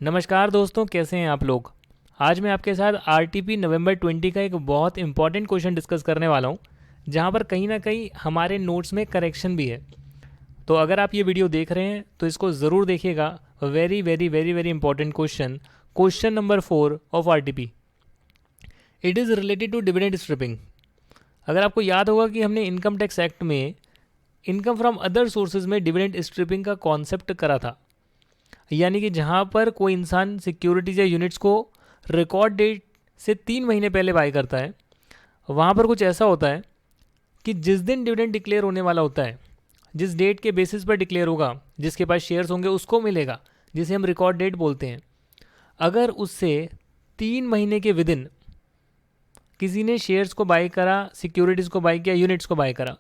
नमस्कार दोस्तों, कैसे हैं आप लोग। आज मैं आपके साथ आरटीपी नवंबर 20 का एक बहुत इंपॉर्टेंट क्वेश्चन डिस्कस करने वाला हूं, जहां पर कहीं ना कहीं हमारे नोट्स में करेक्शन भी है। तो अगर आप ये वीडियो देख रहे हैं तो इसको ज़रूर देखिएगा। Very very very very important question, question number 4 of RTP. It is related to dividend stripping. अगर आपको याद होगा कि हमने इनकम टैक्स एक्ट में इनकम फ्रॉम अदर सोर्सेज में डिविडेंड स्ट्रिपिंग का कॉन्सेप्ट करा था, यानी कि जहाँ पर कोई इंसान सिक्योरिटीज या यूनिट्स को रिकॉर्ड डेट से 3 महीने पहले बाय करता है, वहाँ पर कुछ ऐसा होता है कि जिस दिन डिविडेंड डिक्लेयर होने वाला होता है, जिस डेट के बेसिस पर डिक्लेयर होगा, जिसके पास शेयर्स होंगे उसको मिलेगा, जिसे हम रिकॉर्ड डेट बोलते हैं। अगर उससे 3 महीने के विदिन किसी ने शेयर्स को बाय करा, सिक्योरिटीज़ को बाय किया, यूनिट्स को बाय करा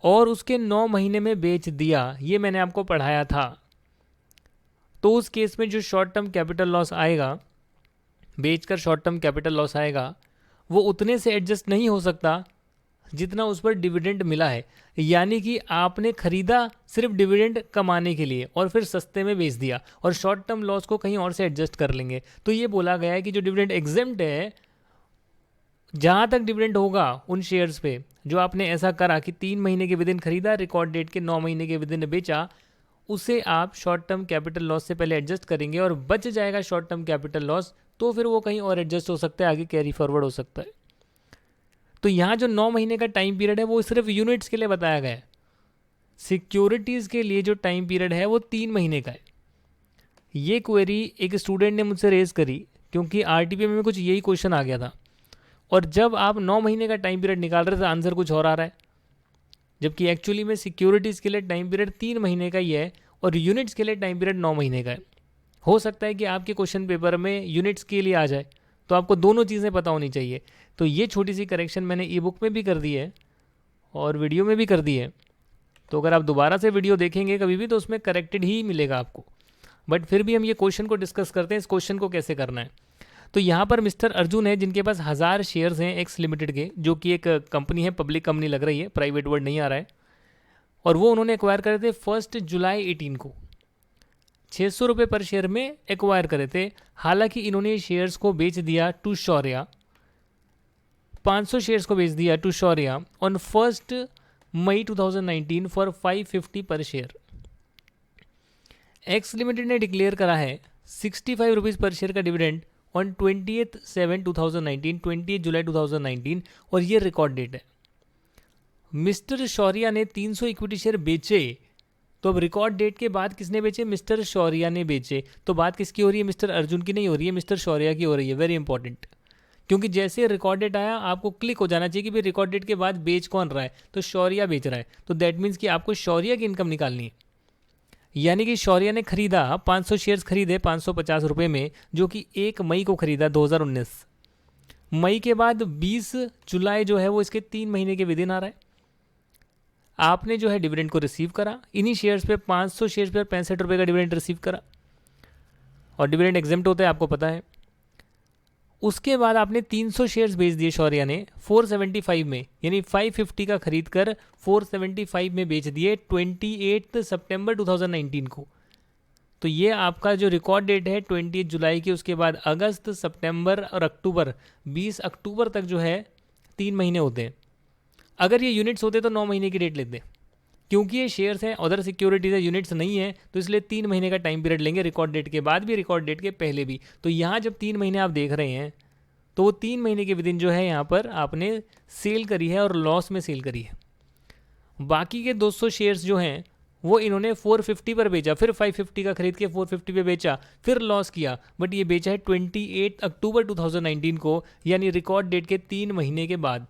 और उसके 9 महीने में बेच दिया, ये मैंने आपको पढ़ाया था, तो उस केस में जो शॉर्ट टर्म कैपिटल लॉस आएगा, बेचकर शॉर्ट टर्म कैपिटल लॉस आएगा, वो उतने से एडजस्ट नहीं हो सकता जितना उस पर डिविडेंड मिला है। यानी कि आपने खरीदा सिर्फ डिविडेंड कमाने के लिए और फिर सस्ते में बेच दिया और शॉर्ट टर्म लॉस को कहीं और से एडजस्ट कर लेंगे। तो ये बोला गया है कि जो डिविडेंड एग्जेम्प्ट है, जहाँ तक डिविडेंड होगा उन शेयर्स पे जो आपने ऐसा करा कि 3 महीने के विदिन खरीदा, रिकॉर्ड डेट के 9 महीने के विदिन बेचा, उसे आप शॉर्ट टर्म कैपिटल लॉस से पहले एडजस्ट करेंगे और बच जाएगा शॉर्ट टर्म कैपिटल लॉस, तो फिर वो कहीं और एडजस्ट हो सकता है, आगे कैरी फॉरवर्ड हो सकता है। तो यहाँ जो 9 महीने का टाइम पीरियड है वो सिर्फ यूनिट्स के लिए बताया गया है। सिक्योरिटीज़ के लिए जो टाइम पीरियड है वो 3 महीने का है। ये क्वेरी एक स्टूडेंट ने मुझसे रेज करी क्योंकि आरटीपी में कुछ यही क्वेश्चन आ गया था, और जब आप 9 महीने का टाइम पीरियड निकाल रहे थे आंसर कुछ और आ रहा है, जबकि एक्चुअली में सिक्योरिटीज़ के लिए टाइम पीरियड 3 महीने का ही है और यूनिट्स के लिए टाइम पीरियड 9 महीने का है। हो सकता है कि आपके क्वेश्चन पेपर में यूनिट्स के लिए आ जाए, तो आपको दोनों चीज़ें पता होनी चाहिए। तो ये छोटी सी करेक्शन मैंने ई बुक में भी कर दी है और वीडियो में भी कर दी है। तो अगर आप दोबारा से वीडियो देखेंगे कभी भी तो उसमें करेक्टेड ही मिलेगा आपको। बट फिर भी हम ये क्वेश्चन को डिस्कस करते हैं, इस क्वेश्चन को कैसे करना है। तो यहाँ पर मिस्टर अर्जुन है जिनके पास 1000 शेयर्स हैं एक्स लिमिटेड के, जो कि एक कंपनी है, पब्लिक कंपनी लग रही है, प्राइवेट वर्ड नहीं आ रहा है। और वो उन्होंने एक्वायर करे थे 1 जुलाई 18 को, 600 रुपये पर शेयर में एक्वायर करे थे। हालांकि इन्होंने शेयर्स को बेच दिया टू शौर्या, 500 शेयर्स को बेच दिया to Shaurya on 1 May 2019 for 550 per share. X limited ने डिक्लेयर करा है 65 रुपीज़ पर शेयर का डिविडेंड ऑन 28/7/2019, 28 जुलाई 2019, और ये रिकॉर्ड डेट है। मिस्टर शौर्या ने 300 इक्विटी शेयर बेचे, तो अब रिकॉर्ड डेट के बाद किसने बेचे? मिस्टर शौर्या ने बेचे। तो बात किसकी हो रही है? मिस्टर अर्जुन की नहीं हो रही है, मिस्टर शौर्या की हो रही है। वेरी इंपॉर्टेंट, क्योंकि जैसे रिकॉर्ड डेट आया आपको क्लिक हो जाना चाहिए कि भाई रिकॉर्ड डेट के बाद बेच कौन रहा है, तो शौर्या बेच रहा है। तो दैट मीन्स कि आपको शौर्या की इनकम निकालनी है। यानी कि शौर्या ने खरीदा 500 शेयर्स खरीदे 550 रुपये में, जो कि 1 मई को खरीदा 2019। मई के बाद 20 जुलाई जो है वो इसके 3 महीने के विदिन आ रहा है। आपने जो है डिविडेंड को रिसीव करा, इन्हीं शेयर्स पे 500 शेयर्स पर 65 रुपये का डिविडेंड रिसीव करा, और डिविडेंड एग्जेम्प्ट होता है, आपको पता है। उसके बाद आपने 300 शेयर्स बेच दिए शौर्या ने 475 में, यानी 550 का खरीद कर 475 में बेच दिए 28 सितंबर 2019 को। तो ये आपका जो रिकॉर्ड डेट है 28 जुलाई की, उसके बाद अगस्त, सितंबर और अक्टूबर, 20 अक्टूबर तक जो है 3 महीने होते हैं। अगर ये यूनिट्स होते तो 9 महीने की डेट लेते हैं, क्योंकि ये शेयर्स हैं, अदर सिक्योरिटीज है, यूनिट्स नहीं है, तो इसलिए 3 महीने का टाइम पीरियड लेंगे, रिकॉर्ड डेट के बाद भी, रिकॉर्ड डेट के पहले भी। तो यहाँ जब 3 महीने आप देख रहे हैं तो वो 3 महीने के विदिन जो है यहाँ पर आपने सेल करी है और लॉस में सेल करी है। बाकी के 200 शेयर्स जो हैं वो इन्होंने 450 पर बेचा, फिर 550 का खरीद के 450 पे बेचा, फिर लॉस किया। बट ये बेचा है 28 अक्टूबर 2019 को, यानी रिकॉर्ड डेट के 3 महीने के बाद।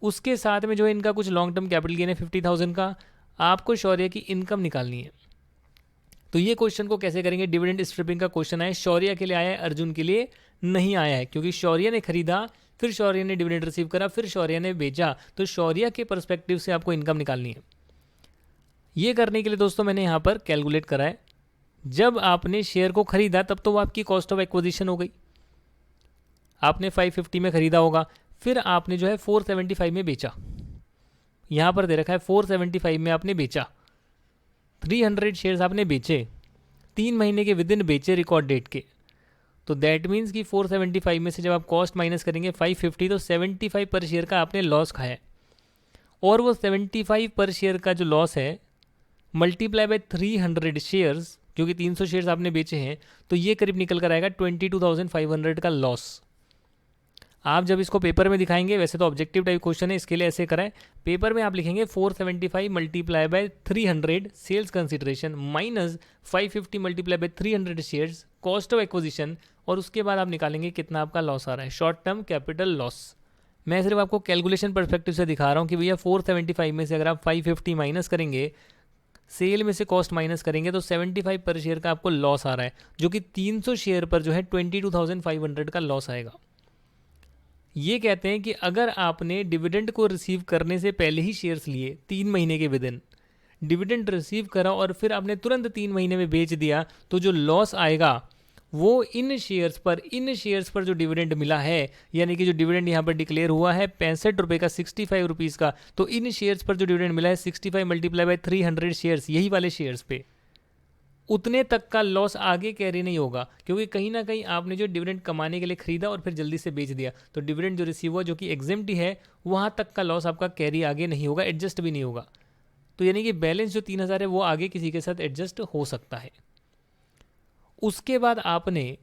उसके साथ में जो है इनका कुछ लॉन्ग टर्म कैपिटल गेन है 50,000 का। आपको शौर्य की इनकम निकालनी है। तो ये क्वेश्चन को कैसे करेंगे? डिविडेंड स्ट्रिपिंग का क्वेश्चन है, शौर्य के लिए आया है, अर्जुन के लिए नहीं आया है, क्योंकि शौर्य ने खरीदा, फिर शौर्य ने डिविडेंड रिसीव करा, फिर शौर्य ने बेचा। तो शौर्य के परस्पेक्टिव से आपको इनकम निकालनी है। ये करने के लिए दोस्तों मैंने यहाँ पर कैलकुलेट करा है। जब आपने शेयर को खरीदा तब तो वो आपकी कॉस्ट ऑफ एक्विजिशन हो गई, आपने 550 में खरीदा होगा, फिर आपने जो है 475 में बेचा। यहाँ पर दे रखा है 475 में आपने बेचा, 300 शेयर्स आपने बेचे, 3 महीने के विद इन बेचे रिकॉर्ड डेट के, तो दैट मीन्स कि 475 में से जब आप कॉस्ट माइनस करेंगे 550, तो 75 पर शेयर का आपने लॉस खाया है। और वो 75 पर शेयर का जो लॉस है मल्टीप्लाई बाय 300 शेयर्स, क्योंकि 300 शेयर्स आपने बेचे हैं, तो ये करीब निकल कर आएगा 22,500 का लॉस। आप जब इसको पेपर में दिखाएंगे, वैसे तो ऑब्जेक्टिव टाइप क्वेश्चन है, इसके लिए ऐसे कराएं, पेपर में आप लिखेंगे 475 multiply by 300 sales consideration minus 550 multiply by 300 shares cost of acquisition, और उसके बाद आप निकालेंगे कितना आपका लॉस आ रहा है, शॉर्ट टर्म कैपिटल लॉस। मैं सिर्फ आपको कैलकुलेशन परस्पेक्टिव से दिखा रहा हूँ कि भैया 475 में से अगर आप 550 माइनस करेंगे, सेल में से कॉस्ट माइनस करेंगे, तो 75 पर शेयर का आपको लॉस आ रहा है, जो कि 300 शेयर पर जो है 22,500 का लॉस आएगा। ये कहते हैं कि अगर आपने डिविडेंड को रिसीव करने से पहले ही शेयर्स लिए 3 महीने के विदिन, डिविडेंड रिसीव करा और फिर आपने तुरंत 3 महीने में बेच दिया, तो जो लॉस आएगा वो इन शेयर्स पर जो डिविडेंड मिला है, यानी कि जो डिविडेंड यहाँ पर डिक्लेयर हुआ है 65 रुपये का, 65 रुपीज़ का, तो इन शेयर्स पर जो डिविडेंड मिला है 65 मल्टीप्लाई बाय 300 शेयर्स, यही वाले शेयर्स पे उतने तक का लॉस आगे कैरी नहीं होगा, क्योंकि कहीं ना कहीं आपने जो डिविडेंड कमाने के लिए खरीदा और फिर जल्दी से बेच दिया, तो डिविडेंड जो रिसीव हुआ जो कि एग्जेम्प्ट ही है, वहाँ तक का लॉस आपका कैरी आगे नहीं होगा, एडजस्ट भी नहीं होगा। तो यानी कि बैलेंस जो 3,000 है वो आगे किसी के साथ एडजस्ट हो सकता है। उसके बाद आपने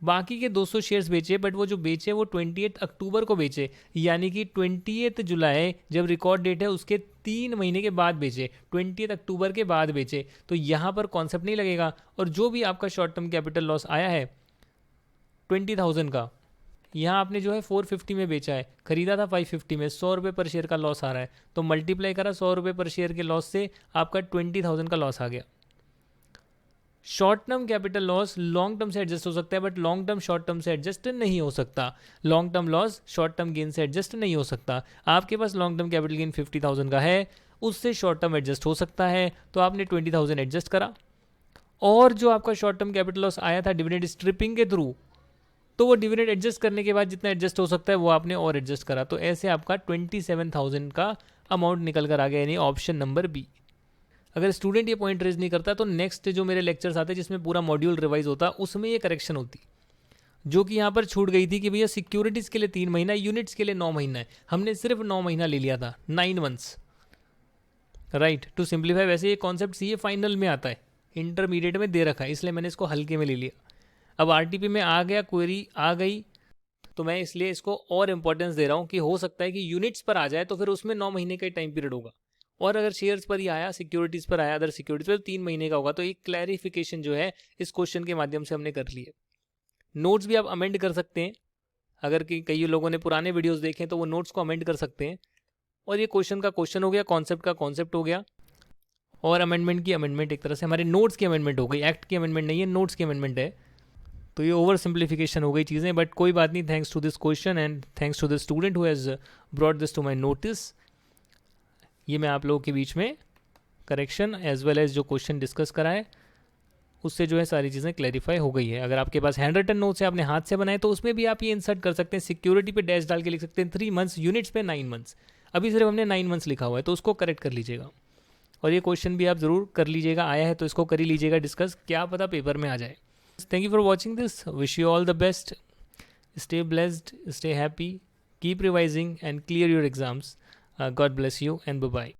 बाकी के 200 शेयर्स बेचे, बट वो जो बेचे वो 28 अक्टूबर को बेचे, यानी कि 28 जुलाई जब रिकॉर्ड डेट है उसके 3 महीने के बाद बेचे, 28 अक्टूबर के बाद बेचे, तो यहाँ पर कॉन्सेप्ट नहीं लगेगा। और जो भी आपका शॉर्ट टर्म कैपिटल लॉस आया है 20,000 का, यहाँ आपने जो है 450 में बेचा है, खरीदा था 550 में, 100 रुपये पर शेयर का लॉस आ रहा है, तो मल्टीप्लाई करा 100 रुपये पर शेयर के लॉस से, आपका 20,000 का लॉस आ गया। Short term capital loss long term से एडजस्ट हो सकता है, but long term short term से एडजस्ट नहीं हो सकता। Long term loss short term gain से एडजस्ट नहीं हो सकता। आपके पास लॉन्ग टर्म कैपिटल गेन 50,000 का है, उससे शॉर्ट टर्म एडजस्ट हो सकता है, तो आपने 20,000 एडजस्ट करा, और जो आपका शॉर्ट टर्म कैपिटल लॉस आया था डिविडेंड स्ट्रिपिंग के थ्रू, तो वो डिविडेंड एडजस्ट करने के बाद जितना एडजस्ट हो सकता है वो आपने और एडजस्ट करा, तो ऐसे आपका 27,000 का अमाउंट निकल कर आ गया, यानी ऑप्शन नंबर बी। अगर स्टूडेंट ये पॉइंट रेज नहीं करता, तो नेक्स्ट जो मेरे लेक्चर्स आते हैं जिसमें पूरा मॉड्यूल रिवाइज होता, उसमें ये करेक्शन होती, जो कि यहाँ पर छूट गई थी कि भैया सिक्योरिटीज़ के लिए 3 महीना, यूनिट्स के लिए 9 महीना है, हमने सिर्फ 9 महीना ले लिया था, 9 मंथ्स, राइट। टू सिंप्लीफाई, वैसे ये कॉन्सेप्ट सी फाइनल में आता है, इंटरमीडिएट में दे रखा है, इसलिए मैंने इसको हल्के में ले लिया। अब आरटीपी में आ गया, क्वेरी आ गई, तो मैं इसलिए इसको और इंपॉर्टेंस दे रहा हूँ कि हो सकता है कि यूनिट्स पर आ जाए तो फिर उसमें 9 महीने का टाइम पीरियड होगा, और अगर शेयर्स पर ही आया, सिक्योरिटीज़ पर आया, अदर सिक्योरिटीज़ पर 3 महीने का होगा। तो एक क्लैरिफिकेशन जो है इस क्वेश्चन के माध्यम से हमने कर ली है। नोट्स भी आप अमेंड कर सकते हैं, अगर कि कई लोगों ने पुराने वीडियोस देखें तो वो नोट्स को अमेंड कर सकते हैं। और ये क्वेश्चन का क्वेश्चन हो गया, कॉन्सेप्ट का कॉन्सेप्ट हो गया, और अमेंडमेंट की अमेंडमेंट, एक तरह से हमारे नोट्स की अमेंडमेंट हो गई, एक्ट की अमेंडमेंट नहीं है, नोट्स की अमेंडमेंट है। तो ये ओवर सिंप्लीफिकेशन हो गई चीज़ें, बट कोई बात नहीं, thanks to this question and thanks to the student who has brought this to my notice. ये मैं आप लोगों के बीच में करेक्शन एज वेल एज जो क्वेश्चन डिस्कस करा है उससे जो है सारी चीज़ें क्लैरिफाई हो गई है। अगर आपके पास हैंड रिटन नोट्स है, आपने हाथ से बनाए, तो उसमें भी आप ये इंसर्ट कर सकते हैं, सिक्योरिटी पे डैश डाल के लिख सकते हैं 3 मंथ्स, यूनिट्स पे 9 मंथ्स। अभी सिर्फ हमने 9 मंथ्स लिखा हुआ है, तो उसको करेक्ट कर लीजिएगा। और ये क्वेश्चन भी आप ज़रूर कर लीजिएगा, आया है तो इसको कर ही लीजिएगा डिस्कस, क्या पता पेपर में आ जाए। Thank you for watching this, wish you all the best, stay blessed, stay happy, keep revising and clear your exams. God bless you and bye bye.